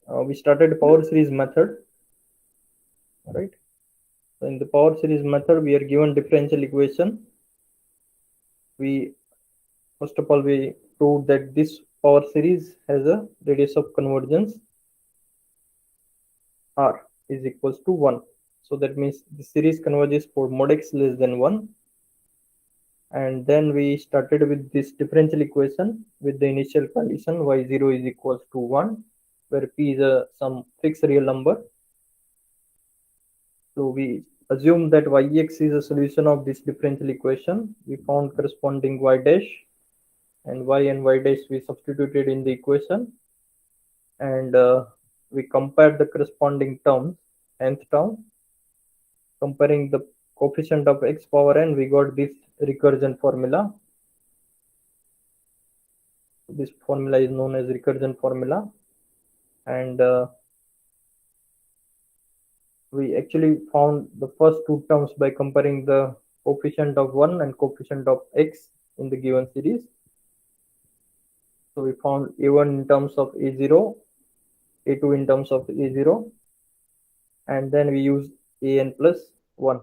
we started power series method, right? So in the power series method, we are given differential equation. We first of all we proved that this power series has a radius of convergence r is equals to 1. So that means the series converges for mod x less than 1. And then we started with this differential equation with the initial condition y0 is equals to 1, where p is some fixed real number. So we assume that yx is a solution of this differential equation. We found corresponding y dash, and y dash we substituted in the equation, and we compared the corresponding terms, nth term. Comparing the coefficient of x power n, we got this recursion formula. This formula is known as recursion formula, and we actually found the first two terms by comparing the coefficient of 1 and coefficient of x in the given series. So we found a1 in terms of a0, a2 in terms of a0, and then we use an plus 1.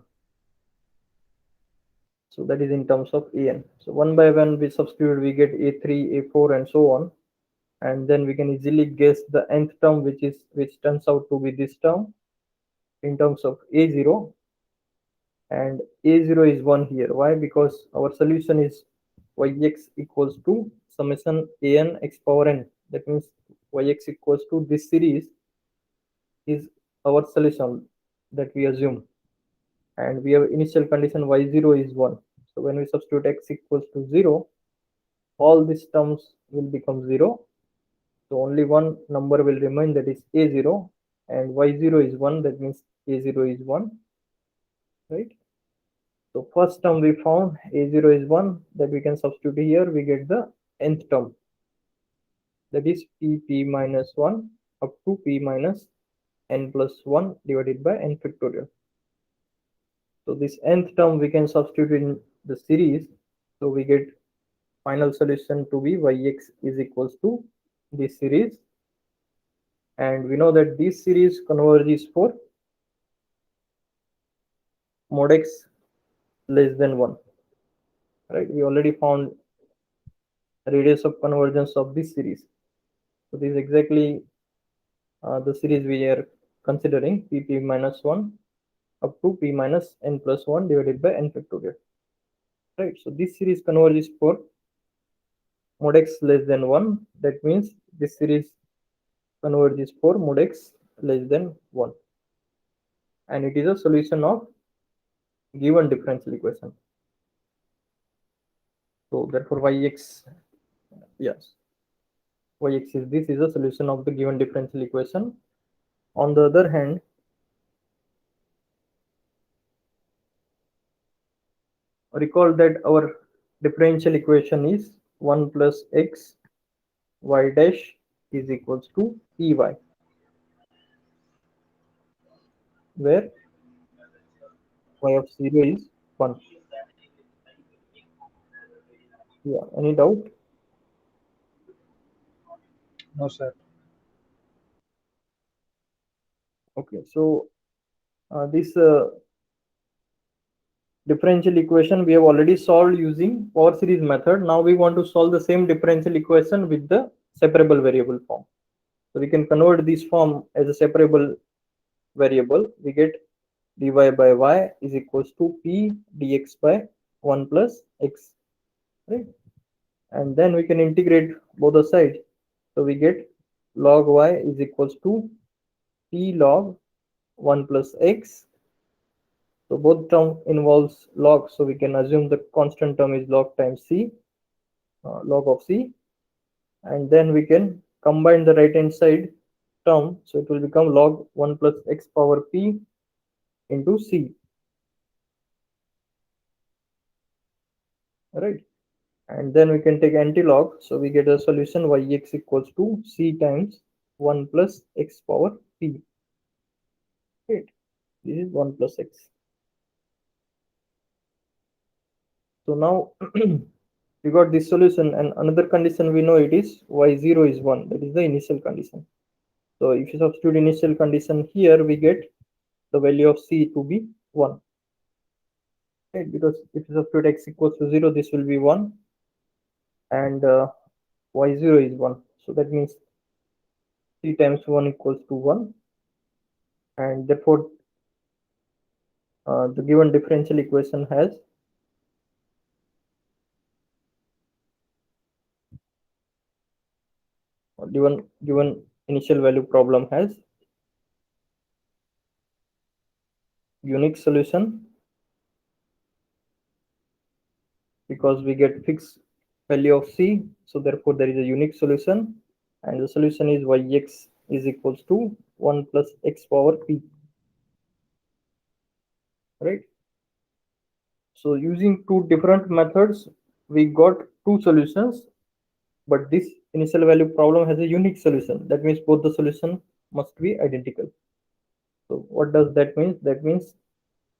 So that is in terms of an. So one by one we substitute, we get a3, a4, and so on, and then we can easily guess the nth term, which turns out to be this term in terms of a0, and a0 is 1 here. Why? Because our solution is yx equals to summation an x power n. That means yx equals to this series is our solution that we assume, and we have initial condition y0 is 1. So when we substitute x equals to 0, all these terms will become 0. So only one number will remain, that is a0, and y0 is 1, that means a0 is 1, right? So first term we found a0 is 1, that we can substitute here, we get the nth term, that is p minus 1 up to p minus n plus 1 divided by n factorial. So this nth term we can substitute in the series, so we get final solution to be yx is equals to this series, and we know that this series converges for mod x less than 1, right? We already found radius of convergence of this series. So this is exactly the series we are considering, p minus 1 up to p minus n plus 1 divided by n factorial, right? So this series converges for mod x less than 1. That means this series converges for mod x less than 1, and it is a solution of given differential equation. So therefore yx, yes, yx is this is a solution of the given differential equation. On the other hand, recall that our differential equation is 1 plus x y dash is equals to py, where y of 0 is 1. Yeah, any doubt? No, sir. Okay, so this differential equation we have already solved using power series method. Now we want to solve the same differential equation with the separable variable form. So we can convert this form as a separable variable. We get dy by y is equals to p dx by 1 plus x, right? And then we can integrate both the sides. So we get log y is equals to p log 1 plus x. So both term involves log, so we can assume the constant term is log times c, log of c, and then we can combine the right hand side term, so it will become log 1 plus x power p into c, right? And then we can take anti-log, so we get a solution yx equals to c times 1 plus x power p, right? This is 1 plus x. So now we got this solution, and another condition we know it is y0 is 1, that is the initial condition. So if you substitute initial condition here, we get the value of c to be 1. Right? Because if you substitute x equals to 0, this will be 1, and y0 is 1. So that means 3 times 1 equals to 1, and therefore the given differential equation has given initial value problem has unique solution, because we get fixed value of c, so therefore there is a unique solution, and the solution is yx is equals to 1 plus x power p. Right? So using two different methods, we got two solutions, but this initial value problem has a unique solution. That means both the solution must be identical. So what does that mean? That means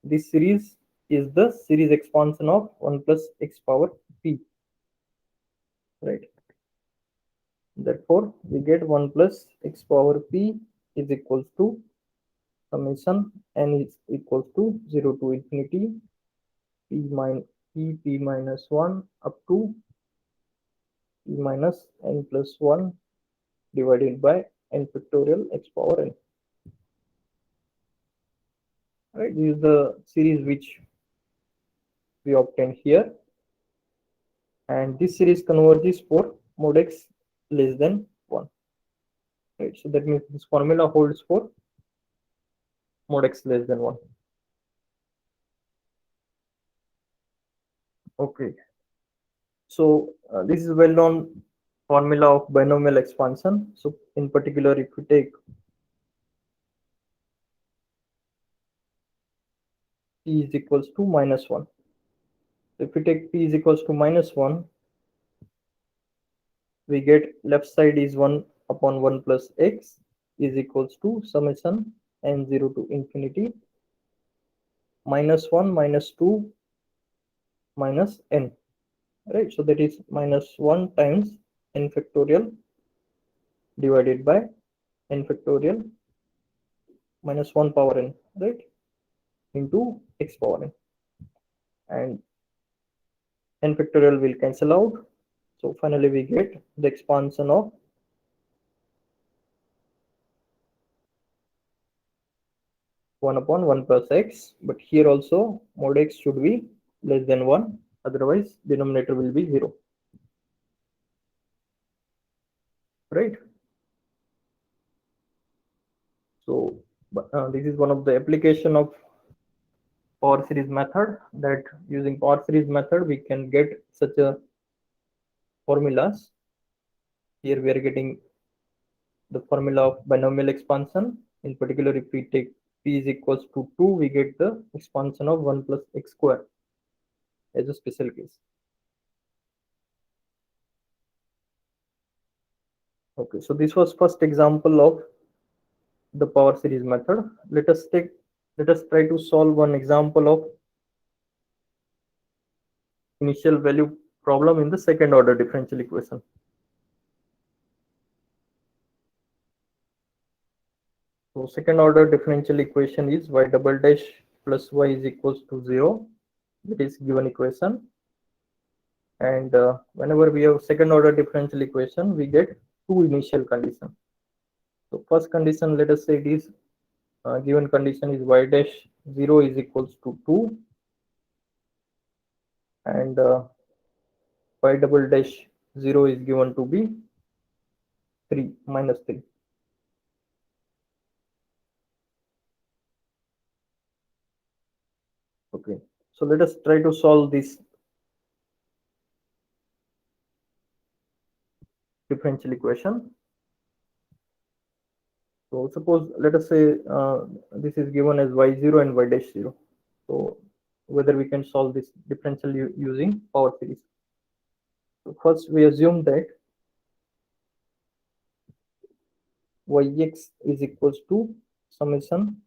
this series is the series expansion of 1 plus x power p. Right? Therefore, we get 1 plus x power p is equals to summation n is equals to 0 to infinity p minus 1 up to p minus n plus 1 divided by n factorial x power n. Right? This is the series which we obtained here, and this series converges for mod x less than 1. Right? So that means this formula holds for mod x less than 1. Okay. So this is a well-known formula of binomial expansion. So in particular, if we take p is equals to minus 1. If we take p is equals to minus 1, we get left side is 1 upon 1 plus x is equals to summation n0 to infinity minus 1 minus 2 minus n. Right? So that is minus 1 times n factorial divided by n factorial minus 1 power n, right, into x power n, and n factorial will cancel out. So finally we get the expansion of 1 upon 1 plus x, but here also mod x should be less than 1, otherwise denominator will be 0. Right? So this is one of the application of power series method, that using power series method we can get such a formulas. Here we are getting the formula of binomial expansion. In particular, if we take p is equals to 2, we get the expansion of 1 plus x square as a special case. Okay, so this was first example of the power series method. Let us try to solve one example of initial value problem in the second order differential equation. So second order differential equation is y double dash plus y is equals to 0. That is given equation. And whenever we have second order differential equation, we get two initial conditions. So first condition, let us say it is given condition is y dash 0 is equals to 2, and y double dash 0 is given to be 3 minus 3. Okay, so let us try to solve this differential equation. So suppose, let us say this is given as y0 and y dash 0. So whether we can solve this differential using power series. So first we assume that yx is equals to summation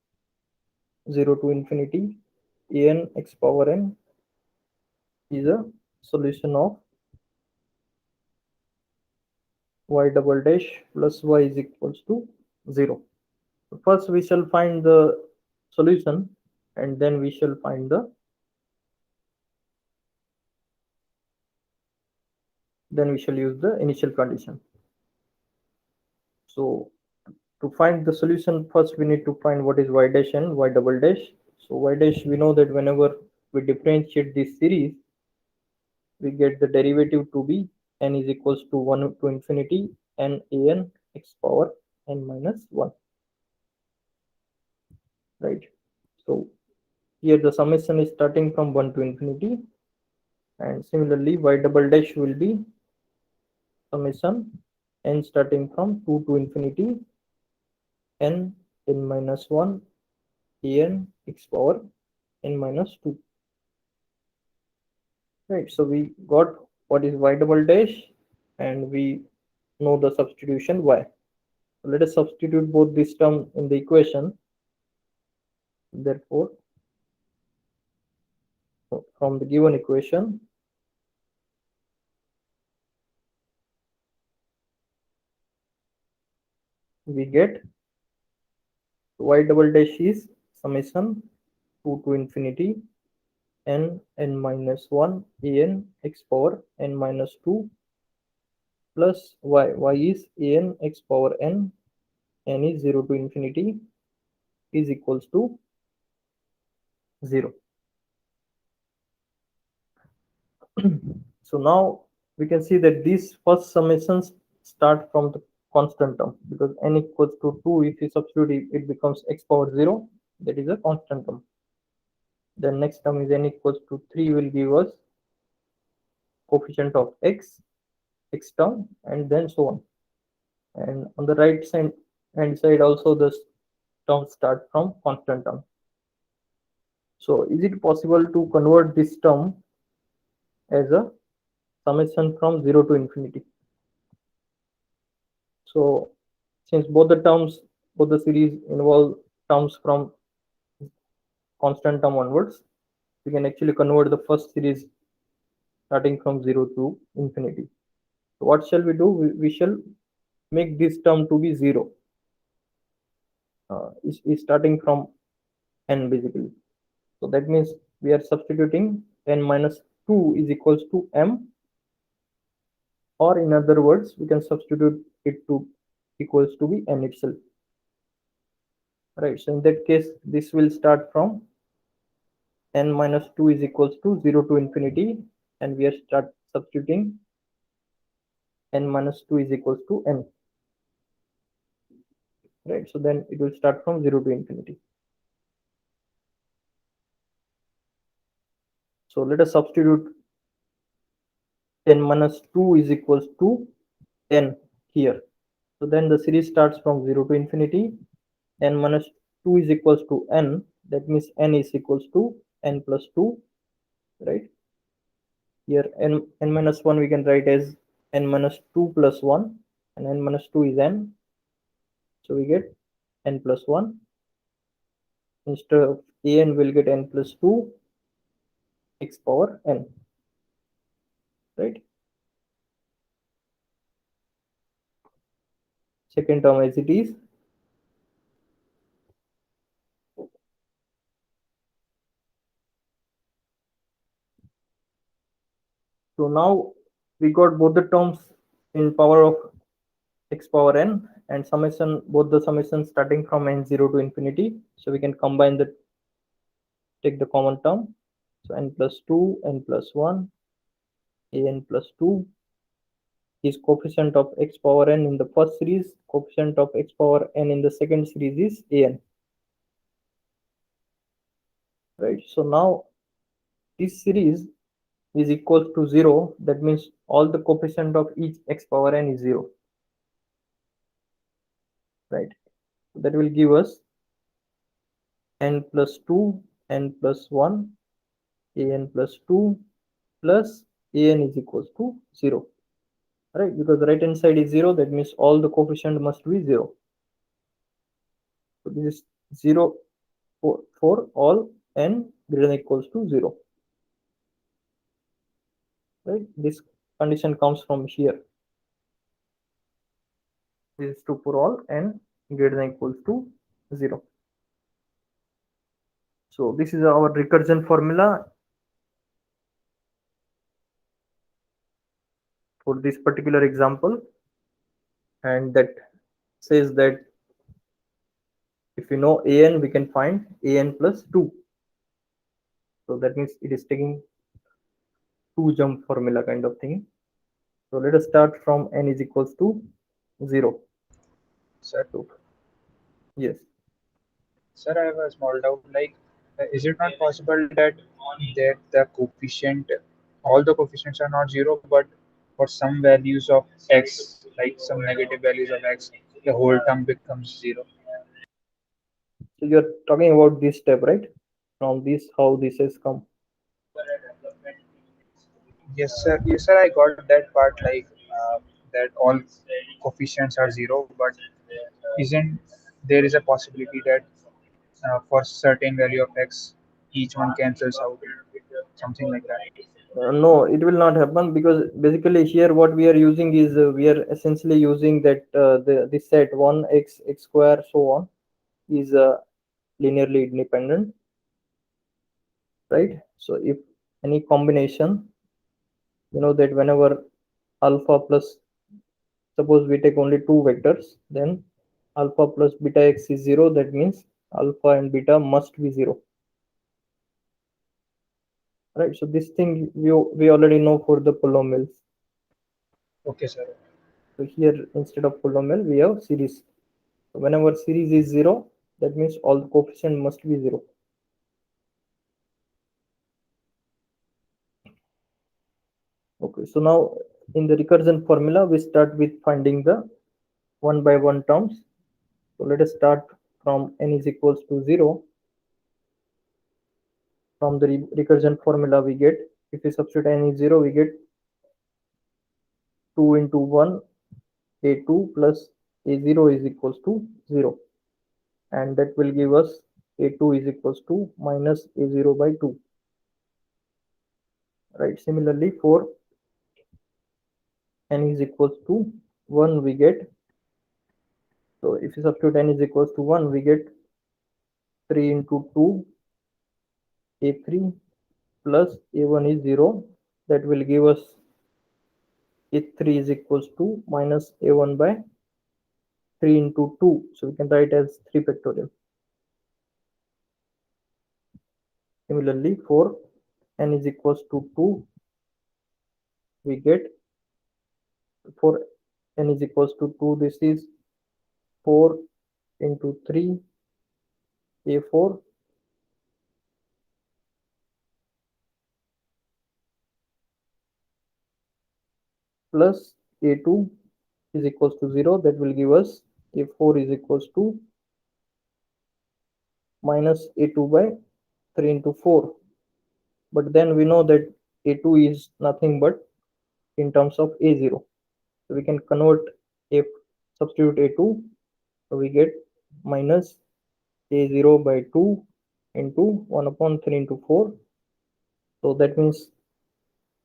0 to infinity an x power n is a solution of y double dash plus y is equals to 0. First we shall find the solution, and then we shall find the then we shall use the initial condition. So to find the solution, first we need to find what is y dash and y double dash. So y dash, we know that whenever we differentiate this series, we get the derivative to be n is equals to 1 to infinity n an x power n minus 1, right? So here the summation is starting from 1 to infinity, and similarly y double dash will be summation n starting from 2 to infinity n n minus 1 an x power n minus 2, right? So we got what is y double dash, and we know the substitution y. So let us substitute both this term in the equation. Therefore, from the given equation, we get y double dash is summation 2 to infinity n n minus 1 an x power n minus 2 plus y is an x power n is 0 to infinity is equals to 0. So now we can see that these first summations start from the constant term, because n equals to 2, if you substitute it, it becomes x power 0, that is a constant term. Then next term is n equals to 3 will give us coefficient of x term, and then so on. And on the right side hand side also the terms start from constant term. So is it possible to convert this term as a summation from 0 to infinity? So since both the series involve terms from constant term onwards, we can actually convert the first series starting from 0 to infinity. So what shall we do? We shall make this term to be 0, is starting from n basically. So that means we are substituting n minus 2 is equals to m, or in other words, we can substitute it to equals to be n itself, right? So in that case, this will start from n minus 2 is equals to 0 to infinity, and we are start substituting n minus 2 is equals to n, right? So then it will start from 0 to infinity. So let us substitute n minus 2 is equals to n here. So then the series starts from 0 to infinity. N minus 2 is equals to n. That means n is equals to n plus 2, right? Here n minus 1 we can write as n minus 2 plus 1, and n minus 2 is n. So we get n plus 1. Instead of an, we'll get n plus 2 x power n, right? Second term as it is. So now we got both the terms in power of x power n, and summation, both the summations starting from n0 to infinity. So we can combine the, take the common term. So n plus 2, n plus 1, an plus 2 is coefficient of x power n in the first series, coefficient of x power n in the second series is an, right? So now this series is equal to 0. That means all the coefficient of each x power n is 0, right? That will give us n plus 2, n plus 1, an plus 2 plus an is equals to 0, right? Because the right hand side is 0, that means all the coefficient must be 0. So this is 0 for all n greater than equals to 0, right? This condition comes from here. This is true for all n greater than equals to 0. So this is our recursion formula for this particular example, and that says that if we know an, we can find an plus 2. So that means it is taking two jump formula kind of thing. So let us start from n is equals to 0. Sir, So yes, sir, I have a small doubt. Like, is it not possible that the coefficient, all the coefficients are not zero, but for some values of x, like some negative values of x, the whole term becomes zero? so you're talking about this step, right? From this, how this has come. Yes, sir. Yes, sir. I got that part. Like that all coefficients are zero, but isn't there is a possibility that for certain value of x, each one cancels out, something like that? No, it will not happen, because basically here what we are using is we are essentially using that this set 1x x square so on is linearly independent, right? So if any combination, you know that whenever alpha plus, suppose we take only two vectors, then alpha plus beta x is 0, that means alpha and beta must be 0, right? So this thing we already know for the polynomials. Okay, sir. So here instead of polynomial we have series. So whenever series is 0, that means all the coefficient must be 0. Okay, so now in the recursion formula we start with finding the one by one terms. So let us start from n is equals to 0. From the recursion formula we get, if we substitute n is 0, we get 2 into 1 a2 plus a0 is equals to 0, and that will give us a2 is equals to minus a0 by 2, right? Similarly for n is equals to 1 we get, so if you substitute n is equals to 1, we get 3 into 2 a3 plus a1 is 0, that will give us a3 is equals to minus a1 by 3 into 2, so we can write as 3 factorial. Similarly for n is equals to 2, we get, for n is equals to 2, this is 4 into 3 a4 plus a2 is equals to 0, that will give us a4 is equals to minus a2 by 3 into 4. But then we know that a2 is nothing but in terms of a0, so we can convert, if substitute a2, so we get minus a0 by 2 into 1 upon 3 into 4, so that means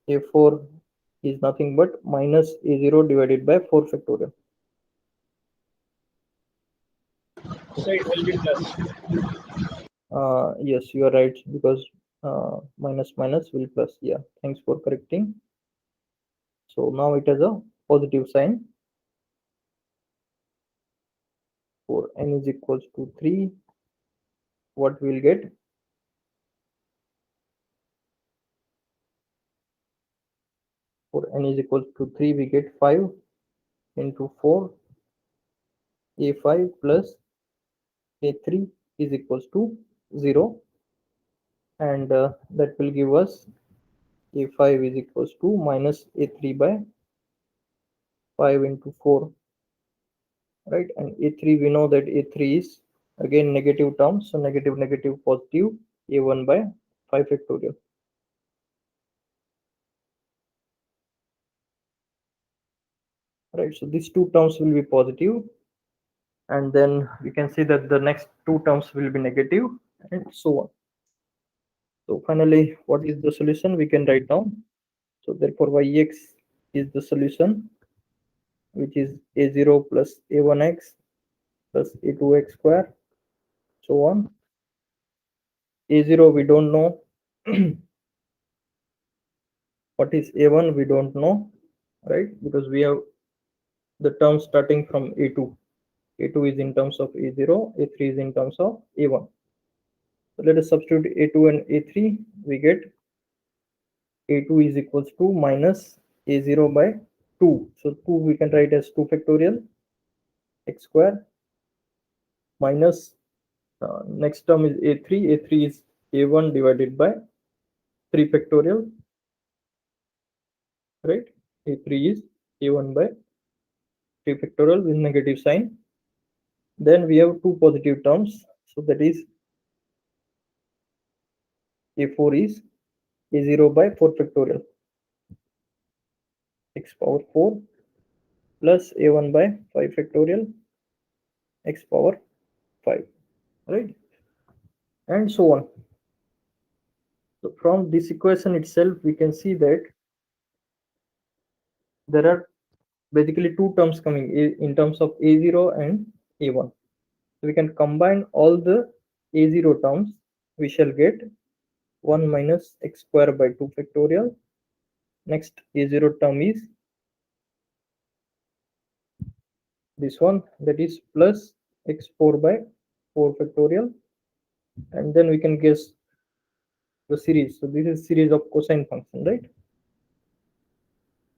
a4 is nothing but minus a0 divided by 4 factorial. So it will be plus. Yes, you are right, because minus minus will plus. Yeah, thanks for correcting. So now it has a positive sign. For n is equals to 3, what we'll get? For n is equals to 3, we get 5 into 4 a5 plus a3 is equals to 0, and that will give us a5 is equals to minus a3 by 5 into 4, right? And a3, we know that a3 is again negative term, so negative negative positive, a1 by 5 factorial, right? So these two terms will be positive, and then we can see that the next two terms will be negative, and so on. So finally, what is the solution? We can write down. So therefore yx is the solution, which is a0 plus a1x plus a2x square, so on. A0 we don't know. What is a1 we don't know, right? Because we have the terms starting from a2. A2 is in terms of a0, a3 is in terms of a1. So let us substitute a2 and a3. We get a2 is equals to minus a0 by 2. So 2 we can write as 2 factorial x square minus next term is a3. a3 is a1 divided by 3 factorial, right? a3 is a1 by 3 factorial with negative sign. Then we have two positive terms, so that is a4 is a0 by 4 factorial x power 4 plus a1 by 5 factorial x power 5, right? And so on. So from this equation itself, we can see that there are basically two terms coming in terms of a0 and a1. So we can combine all the a0 terms. We shall get 1 minus x square by 2 factorial. Next a0 term is this one, that is plus x4 by 4 factorial, and then we can guess the series. So this is series of cosine function, right?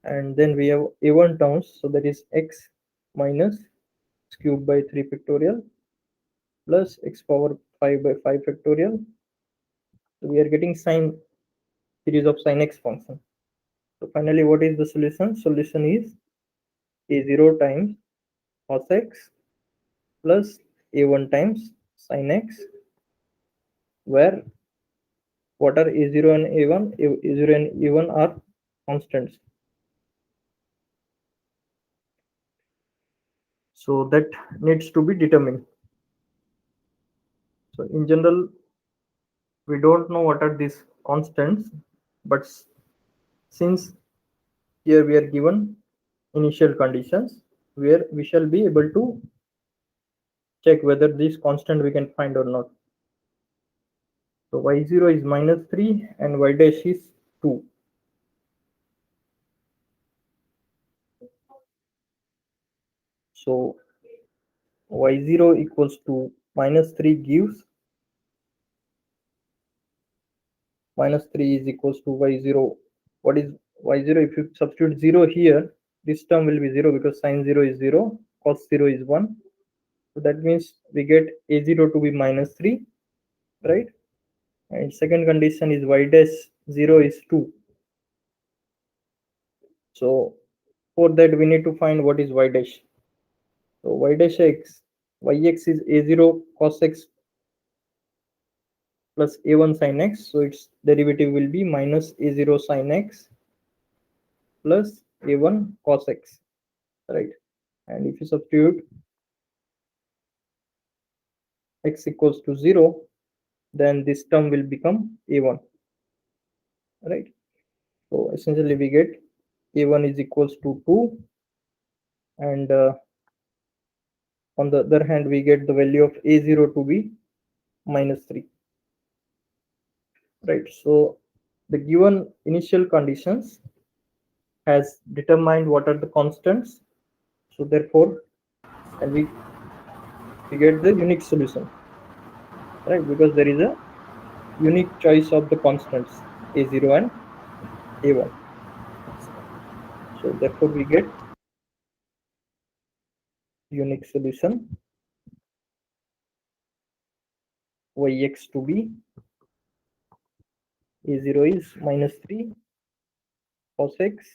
And then we have a1 terms, so that is x minus x cubed by 3 factorial plus x power 5 by 5 factorial. So we are getting sine series of sine x function. So finally, what is the solution? Solution is a0 times cos x plus a1 times sine x, where what are a0 and a1? A0 and a1 are constants. So that needs to be determined. So in general, we don't know what are these constants, but since here we are given initial conditions where we shall be able to check whether this constant we can find or not. So y0 is minus 3 and y dash is 2. So y0 equals to minus 3 gives minus 3 is equals to y0. What is y0? If you substitute 0 here, this term will be 0 because sine 0 is 0, cos 0 is 1. So that means we get a0 to be minus 3, right? And second condition is y dash 0 is 2. So for that we need to find what is y dash. So y dash x, yx is a0 cos x plus a1 sin x. So its derivative will be minus a0 sin x plus a1 cos x, right? And if you substitute x equals to 0, then this term will become a1, right? So essentially we get a1 is equals to 2, and on the other hand we get the value of a0 to be minus 3, right? So the given initial conditions has determined what are the constants, so therefore, and we get the unique solution, right? Because there is a unique choice of the constants a0 and a1. So therefore we get unique solution yx to be a0 is minus 3 cos x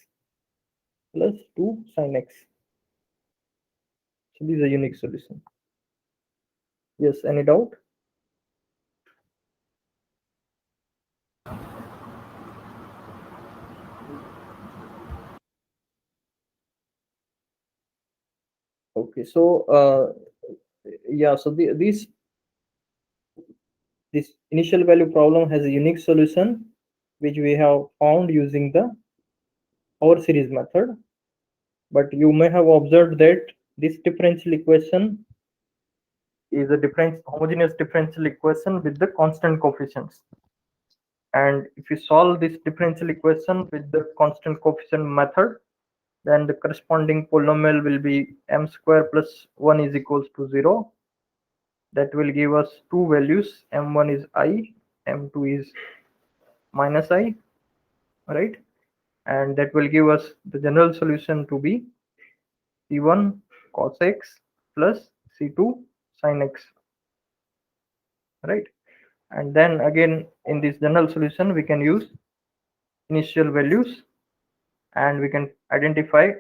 plus 2 sin x. So this is a unique solution. Yes, any doubt? Okay, so yeah, so this initial value problem has a unique solution which we have found using the Power series method. But you may have observed that this differential equation is a homogeneous differential equation with the constant coefficients. And if you solve this differential equation with the constant coefficient method, then the corresponding polynomial will be m square plus 1 is equals to 0. That will give us two values, m1 is I, m2 is minus I, right? And that will give us the general solution to be c1 cos x plus c2 sin x, right? And then again in this general solution we can use initial values and we can identify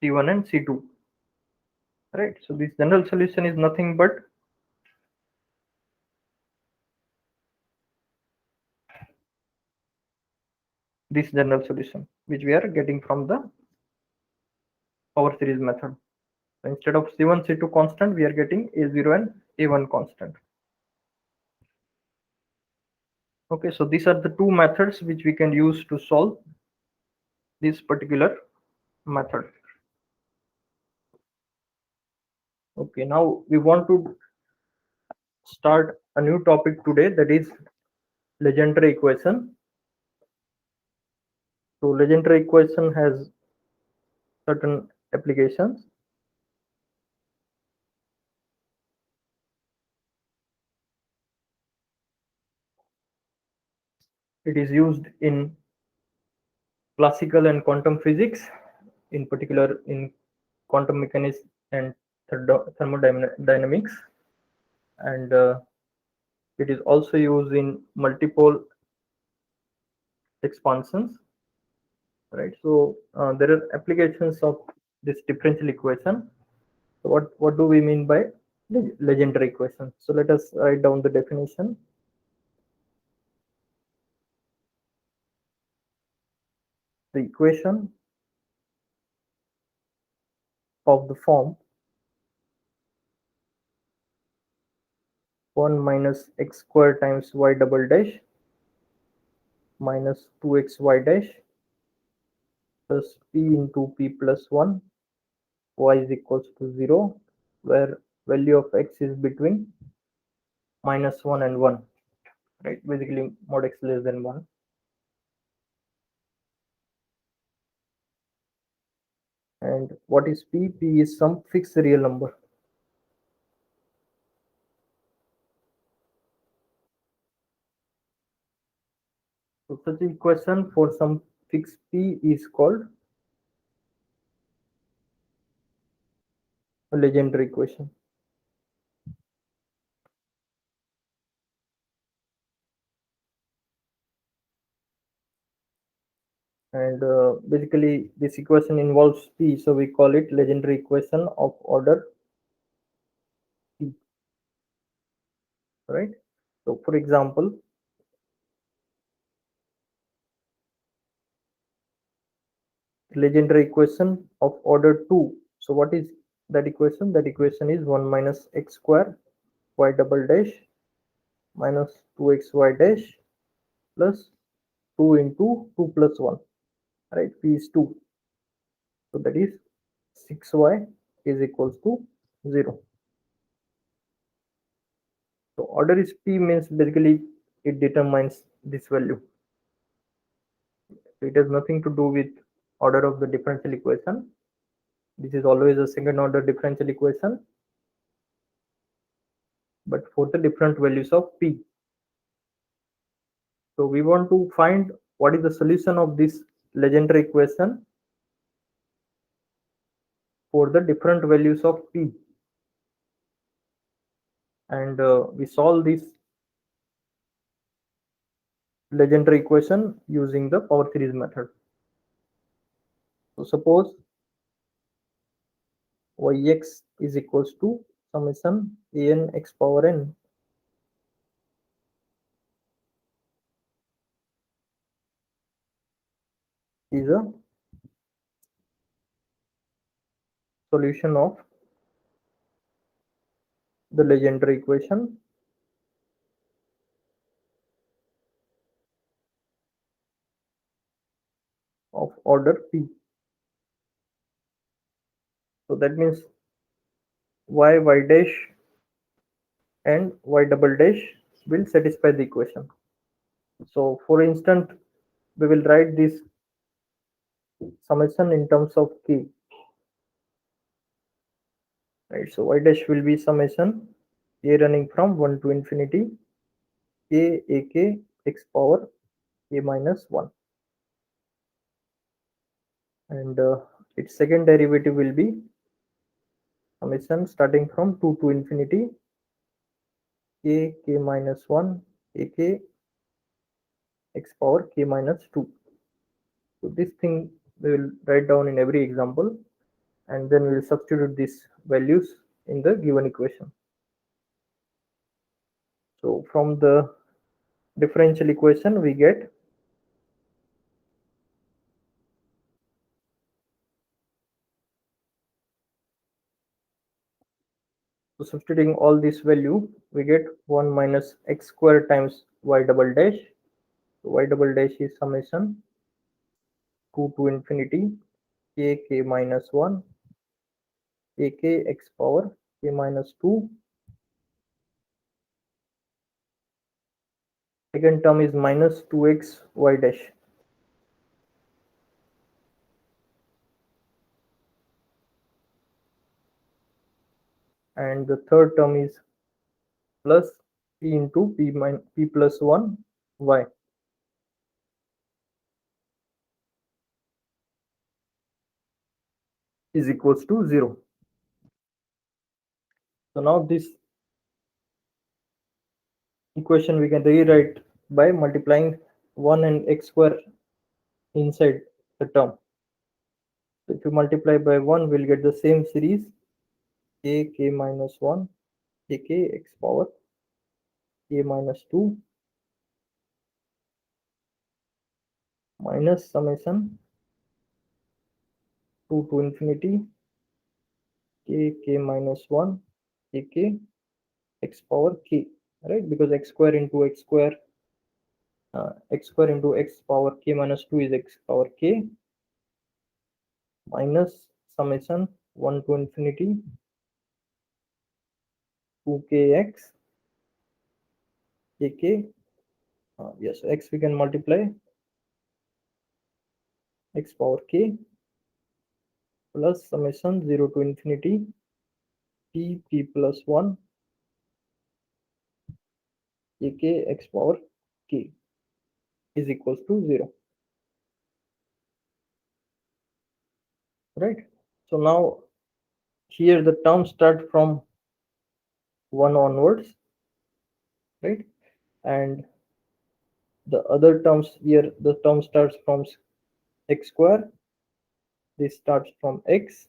c1 and c2, right? So this general solution is nothing but this general solution which we are getting from the power series method. So instead of c1 c2 constant, we are getting a0 and a1 constant. Okay, so these are the two methods which we can use to solve this particular method. Okay, now we want to start a new topic today, that is Legendre equation. So Legendre equation has certain applications. It is used in classical and quantum physics, in particular in quantum mechanics and thermodynamics, and it is also used in multipole expansions, right? So there are applications of this differential equation. So what do we mean by Legendre equation? So let us write down the definition. The equation of the form 1 minus x square times y double dash minus 2xy dash plus p into p plus 1 y is equals to 0, where value of x is between minus 1 and 1, right? Basically mod x less than 1. And what is p? P is some fixed real number. So such equation for some fixed p is called a Legendre equation. And basically this equation involves p, so we call it Legendre equation of order p, right? So for example, Legendre equation of order 2. So what is that equation? That equation is 1 minus x square y double dash minus 2xy dash plus 2 into 2 plus 1, right? P is 2. So that is 6y is equals to 0. So order is p means basically it determines this value. So it has nothing to do with order of the differential equation. This is always a second order differential equation, but for the different values of p. So we want to find what is the solution of this Legendre equation for the different values of p. And we solve this Legendre equation using the power series method. So suppose yx is equals to summation an x power n is a solution of the Legendre equation of order p. So that means y dash and y double dash will satisfy the equation. So for instance, we will write this summation in terms of k, right? So y dash will be summation a running from 1 to infinity k ak x power k minus 1, and its second derivative will be summation starting from 2 to infinity k minus 1 ak x power k minus 2. So this thing we will write down in every example, and then we will substitute these values in the given equation. So from the differential equation we get so substituting all this value we get 1 minus x square times y double dash. So y double dash is summation 2 to infinity k minus 1 ak x power k minus 2. Second term is minus 2x y dash, and the third term is plus p into p plus 1 y is equals to 0. So now this equation we can rewrite by multiplying 1 and x square inside the term. So if you multiply by 1, we'll get the same series k minus 1 ak x power k minus 2 minus summation 2 to infinity k minus 1 ak x power k, right? Because x square into x square x square into x power k minus 2 is x power k minus summation 1 to infinity 2kx ak yes, x we can multiply x power k plus summation 0 to infinity p plus 1 ak x power k is equals to 0, right? So now here the terms start from 1 onwards, right? And the other terms here, the term starts from x square, this starts from x,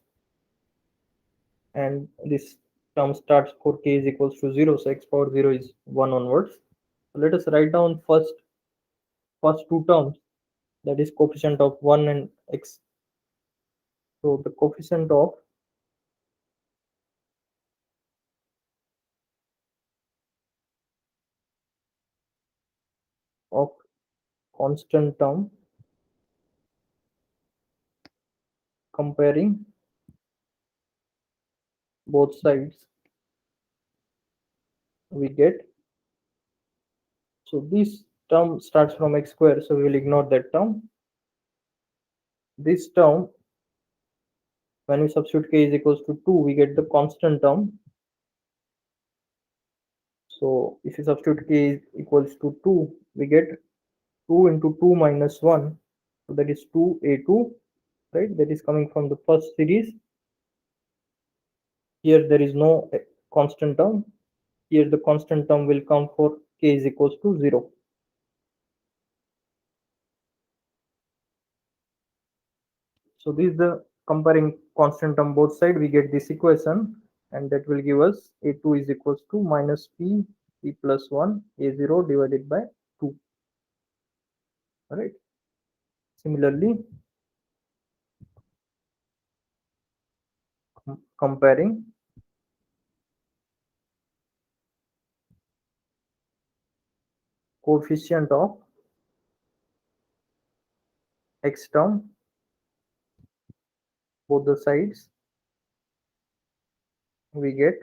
and this term starts for k is equals to 0, so x power 0 is 1 onwards. So let us write down first two terms, that is coefficient of 1 and x. So the coefficient of constant term comparing both sides we get, so this term starts from x square, so we will ignore that term. This term, when we substitute k is equals to 2, we get the constant term. So if you substitute k is equals to 2, we get 2 into 2 minus 1, so that is 2a2, right? That is coming from the first series. Here there is no constant term. Here the constant term will come for k is equals to 0. So this is the comparing constant term both side, we get this equation, and that will give us a2 is equals to minus p plus 1 a0 divided by 2. All right. Similarly, comparing coefficient of x term both the sides, we get,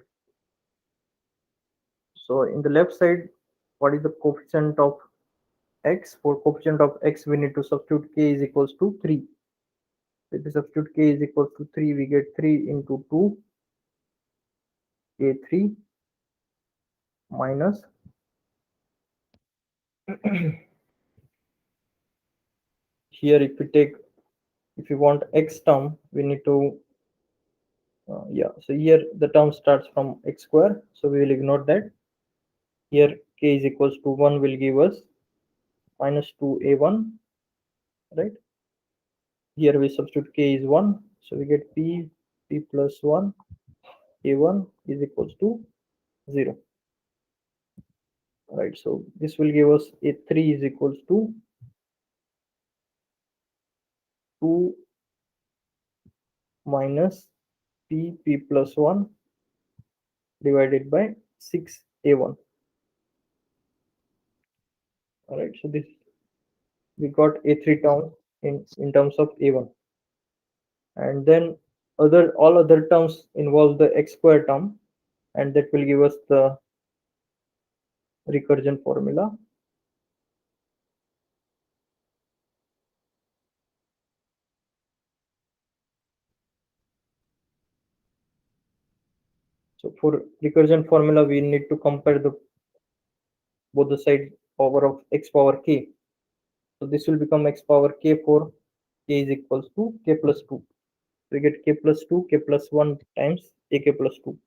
So in the left side, what is the coefficient of x? For coefficient of x, we need to substitute k is equals to 3. If we substitute k is equals to 3, we get 3 into 2, k3 minus here if you want x term, we need to so here the term starts from x square, so we will ignore that. Here k is equals to 1 will give us minus 2a1, right? Here we substitute k is 1, so we get p plus 1 a1 is equals to 0, right? So this will give us a3 is equals to 2 minus p plus 1 divided by 6a1. All right, so this we got a3 term in terms of a1, and then all other terms involve the x square term, and that will give us the recursion formula. So for recursion formula, we need to compare both the side power of x power k. So this will become x power k for k is equals to k plus 2. We get k plus 2, k plus 1 times ak plus 2.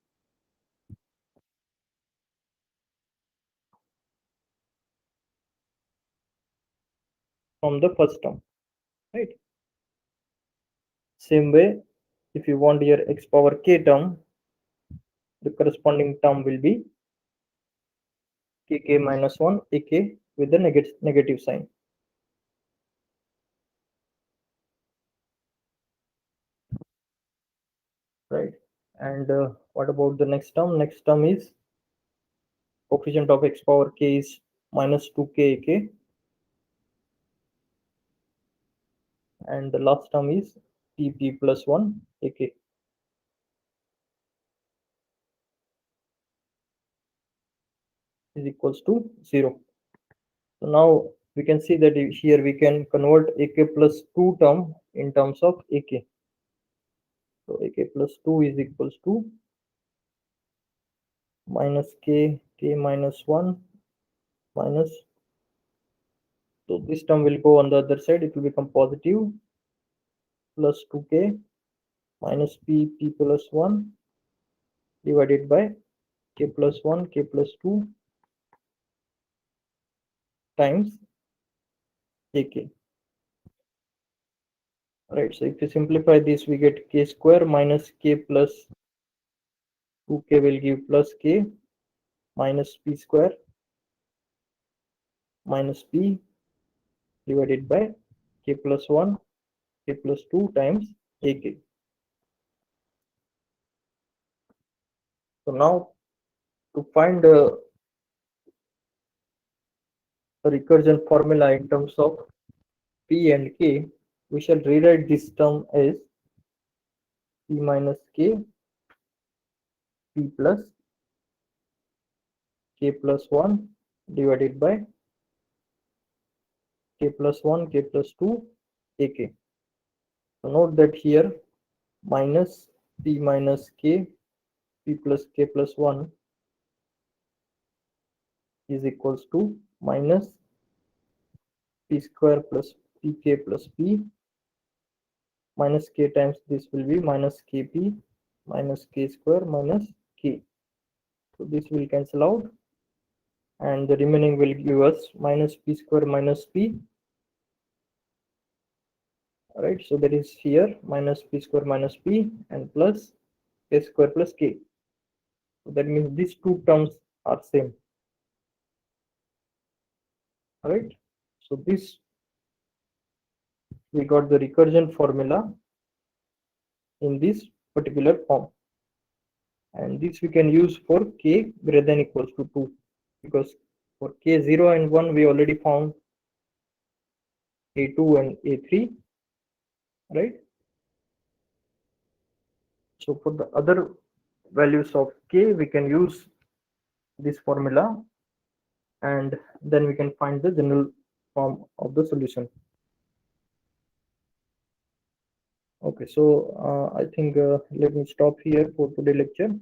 From the first term, right? Same way, if you want your x power k term, the corresponding term will be kk minus 1 ak with the negative sign. Right, and what about the next term? Next term is coefficient of x power k is minus 2k ak, and the last term is p plus 1 ak is equals to 0. So now we can see that here we can convert ak plus 2 term in terms of ak. So ak plus 2 is equals to minus k minus 1 minus, so this term will go on the other side, it will become positive, plus 2k minus p plus 1 divided by k plus 1 k plus 2 times ak. Right, so if you simplify this, we get k square minus k plus 2k will give plus k minus p square minus p divided by k plus 1 k plus 2 times ak. So now to find a recursion formula in terms of p and k, we shall rewrite this term as p minus k p plus k plus 1 divided by k plus 1 k plus 2 ak. So note that here minus p minus k p plus k plus 1 is equals to minus p square plus pk plus p minus k times this will be minus kp minus k square minus k. So this will cancel out, and the remaining will give us minus p square minus p. Right, so that is here minus p square minus p and plus k square plus k. So that means these two terms are same. All right, so this we got the recursion formula in this particular form, and this we can use for k greater than equals to 2, because for k 0 and 1 we already found a2 and a3, right? So for the other values of k, we can use this formula, and then we can find the general form of the solution. Okay, so I think let me stop here for today's lecture.